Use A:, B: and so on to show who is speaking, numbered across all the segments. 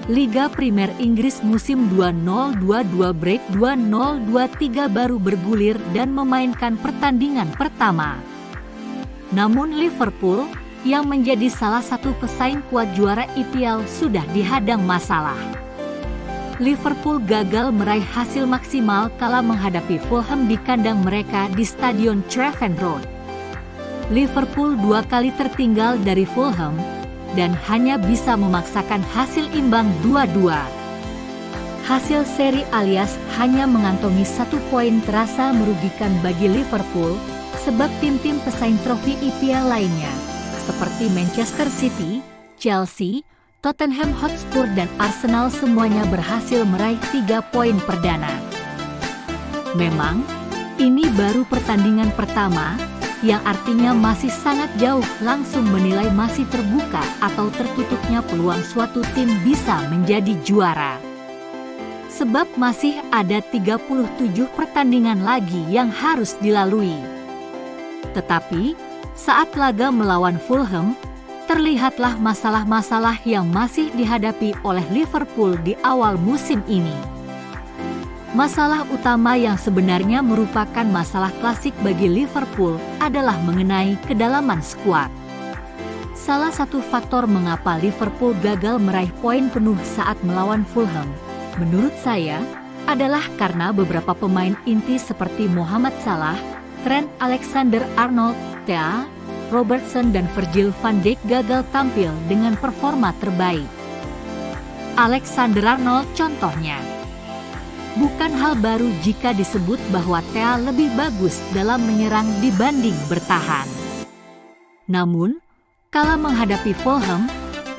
A: Liga Primer Inggris musim 2022-2023 baru bergulir dan memainkan pertandingan pertama. Namun Liverpool, yang menjadi salah satu pesaing kuat juara EPL, sudah dihadang masalah. Liverpool gagal meraih hasil maksimal kala menghadapi Fulham di kandang mereka di Stadion Craven Road. Liverpool 2 kali tertinggal dari Fulham dan hanya bisa memaksakan hasil imbang 2-2. Hasil seri alias hanya mengantongi 1 poin terasa merugikan bagi Liverpool, sebab tim-tim pesaing trofi EPL lainnya, seperti Manchester City, Chelsea, Tottenham Hotspur dan Arsenal semuanya berhasil meraih 3 poin perdana. Memang, ini baru pertandingan pertama, yang artinya masih sangat jauh langsung menilai masih terbuka atau tertutupnya peluang suatu tim bisa menjadi juara. Sebab masih ada 37 pertandingan lagi yang harus dilalui. Tetapi, saat laga melawan Fulham, terlihatlah masalah-masalah yang masih dihadapi oleh Liverpool di awal musim ini. Masalah utama yang sebenarnya merupakan masalah klasik bagi Liverpool adalah mengenai kedalaman skuad. Salah satu faktor mengapa Liverpool gagal meraih poin penuh saat melawan Fulham, menurut saya, adalah karena beberapa pemain inti seperti Mohamed Salah, Trent Alexander-Arnold, Thea, Robertson dan Virgil van Dijk gagal tampil dengan performa terbaik. Alexander-Arnold contohnya. Bukan hal baru jika disebut bahwa Thea lebih bagus dalam menyerang dibanding bertahan. Namun, kala menghadapi Fulham,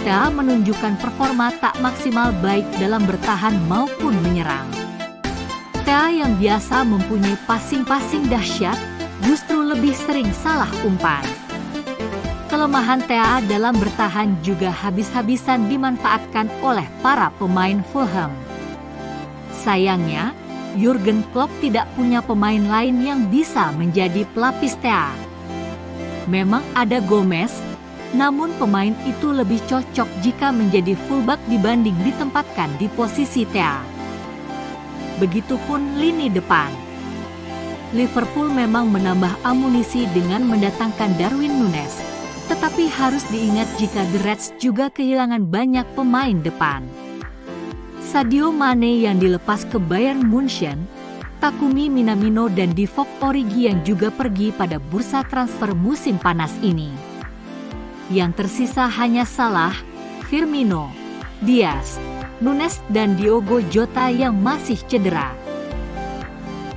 A: Thea menunjukkan performa tak maksimal baik dalam bertahan maupun menyerang. Thea yang biasa mempunyai passing-passing dahsyat, justru lebih sering salah umpan. Kelemahan Thea dalam bertahan juga habis-habisan dimanfaatkan oleh para pemain Fulham. Sayangnya, Jurgen Klopp tidak punya pemain lain yang bisa menjadi pelapis Thea. Memang ada Gomez, namun pemain itu lebih cocok jika menjadi fullback dibanding ditempatkan di posisi Thea. Begitupun lini depan. Liverpool memang menambah amunisi dengan mendatangkan Darwin Núñez, tetapi harus diingat jika The Reds juga kehilangan banyak pemain depan. Sadio Mane yang dilepas ke Bayern Munchen, Takumi Minamino dan Divock Origi yang juga pergi pada bursa transfer musim panas ini. Yang tersisa hanya Salah, Firmino, Diaz, Núñez dan Diogo Jota yang masih cedera.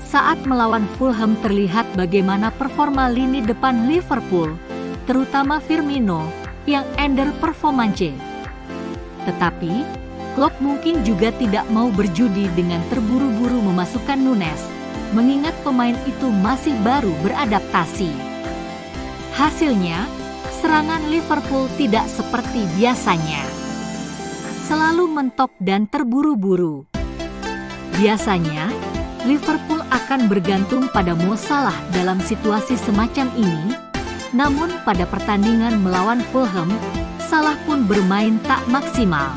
A: Saat melawan Fulham terlihat bagaimana performa lini depan Liverpool, terutama Firmino, yang underperformance. Tetapi, Klopp mungkin juga tidak mau berjudi dengan terburu-buru memasukkan Núñez, mengingat pemain itu masih baru beradaptasi. Hasilnya, serangan Liverpool tidak seperti biasanya. Selalu mentok dan terburu-buru. Biasanya, Liverpool akan bergantung pada Mo Salah dalam situasi semacam ini, namun pada pertandingan melawan Fulham, Salah pun bermain tak maksimal.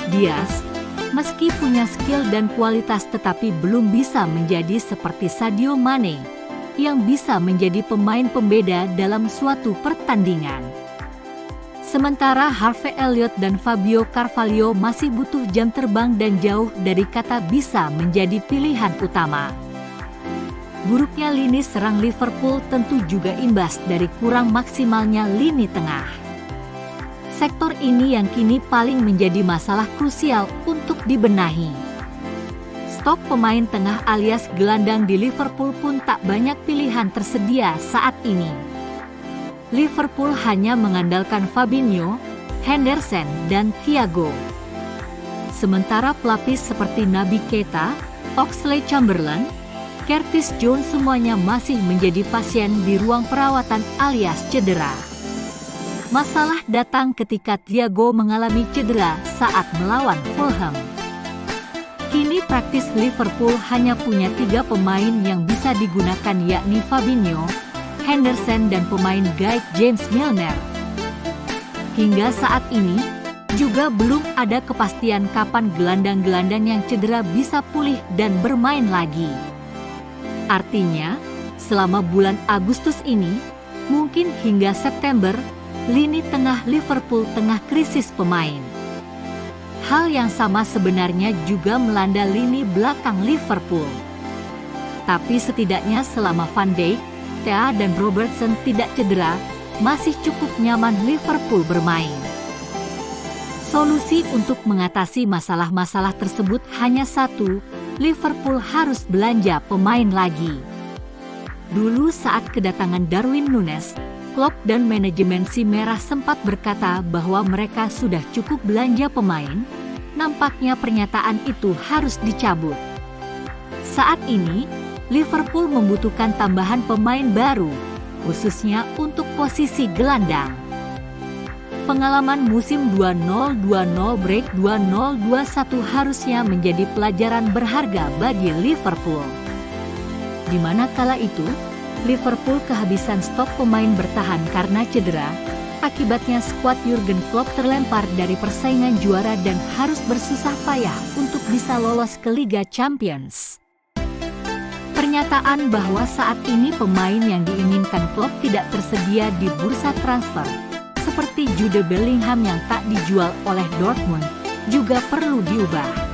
A: Diaz, meski punya skill dan kualitas tetapi belum bisa menjadi seperti Sadio Mane, yang bisa menjadi pemain pembeda dalam suatu pertandingan. Sementara Harvey Elliott dan Fabio Carvalho masih butuh jam terbang dan jauh dari kata bisa menjadi pilihan utama. Buruknya lini serang Liverpool tentu juga imbas dari kurang maksimalnya lini tengah. Sektor ini yang kini paling menjadi masalah krusial untuk dibenahi. Stok pemain tengah alias gelandang di Liverpool pun tak banyak pilihan tersedia saat ini. Liverpool hanya mengandalkan Fabinho, Henderson, dan Thiago. Sementara pelapis seperti Naby Keita, Oxlade-Chamberlain, Curtis Jones semuanya masih menjadi pasien di ruang perawatan alias cedera. Masalah datang ketika Thiago mengalami cedera saat melawan Fulham. Kini praktis Liverpool hanya punya 3 pemain yang bisa digunakan yakni Fabinho, Henderson dan pemain guide James Milner. Hingga saat ini, Juga belum ada kepastian kapan gelandang-gelandang yang cedera bisa pulih dan bermain lagi. Artinya, selama bulan Agustus ini, mungkin hingga September, lini tengah Liverpool tengah krisis pemain. Hal yang sama sebenarnya juga melanda lini belakang Liverpool. Tapi setidaknya selama Van Dijk, Tea dan Robertson tidak cedera, masih cukup nyaman Liverpool bermain. Solusi untuk mengatasi masalah-masalah tersebut hanya satu, Liverpool harus belanja pemain lagi. Dulu saat kedatangan Darwin Núñez, Klopp dan manajemen Si Merah sempat berkata bahwa mereka sudah cukup belanja pemain, nampaknya pernyataan itu harus dicabut. Saat ini, Liverpool membutuhkan tambahan pemain baru, khususnya untuk posisi gelandang. Pengalaman musim 2020 break 2021 harusnya menjadi pelajaran berharga bagi Liverpool. Di mana kala itu, Liverpool kehabisan stok pemain bertahan karena cedera, akibatnya skuad Jurgen Klopp terlempar dari persaingan juara dan harus bersusah payah untuk bisa lolos ke Liga Champions. Pernyataan bahwa saat ini pemain yang diinginkan Klopp tidak tersedia di bursa transfer, seperti Jude Bellingham yang tak dijual oleh Dortmund, juga perlu diubah.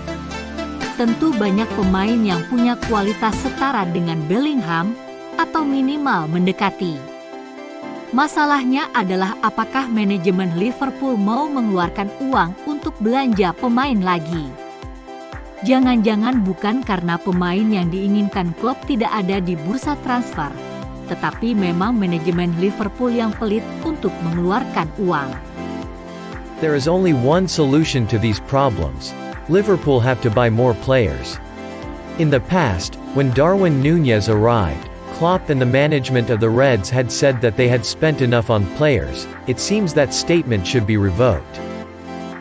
A: Tentu banyak pemain yang punya kualitas setara dengan Bellingham, atau minimal mendekati. Masalahnya adalah apakah manajemen Liverpool mau mengeluarkan uang untuk belanja pemain lagi. Jangan-jangan bukan karena pemain yang diinginkan Klopp tidak ada di bursa transfer, tetapi memang manajemen Liverpool yang pelit untuk mengeluarkan uang.
B: There is only one solution to these problems. Liverpool have to buy more players. In the past, when Darwin Núñez arrived, Klopp and the management of the Reds had said that they had spent enough on players. It seems that statement should be revoked.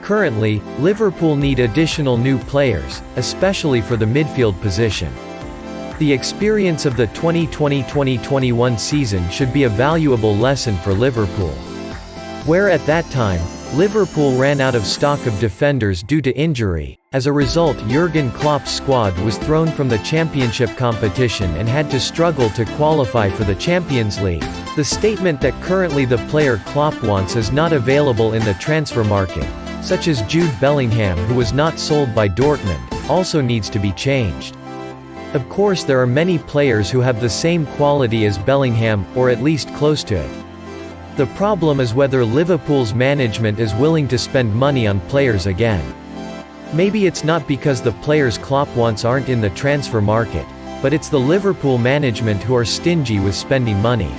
B: Currently, Liverpool need additional new players, especially for the midfield position. The experience of the 2020-2021 season should be a valuable lesson for Liverpool. Where at that time, Liverpool ran out of stock of defenders due to injury. As a result, Jurgen Klopp's squad was thrown from the championship competition and had to struggle to qualify for the Champions League. The statement that currently the player Klopp wants is not available in the transfer market, such as Jude Bellingham who was not sold by Dortmund, also needs to be changed. Of course there are many players who have the same quality as Bellingham, or at least close to it. The problem is whether Liverpool's management is willing to spend money on players again. Maybe it's not because the players Klopp wants aren't in the transfer market, but it's the Liverpool management who are stingy with spending money.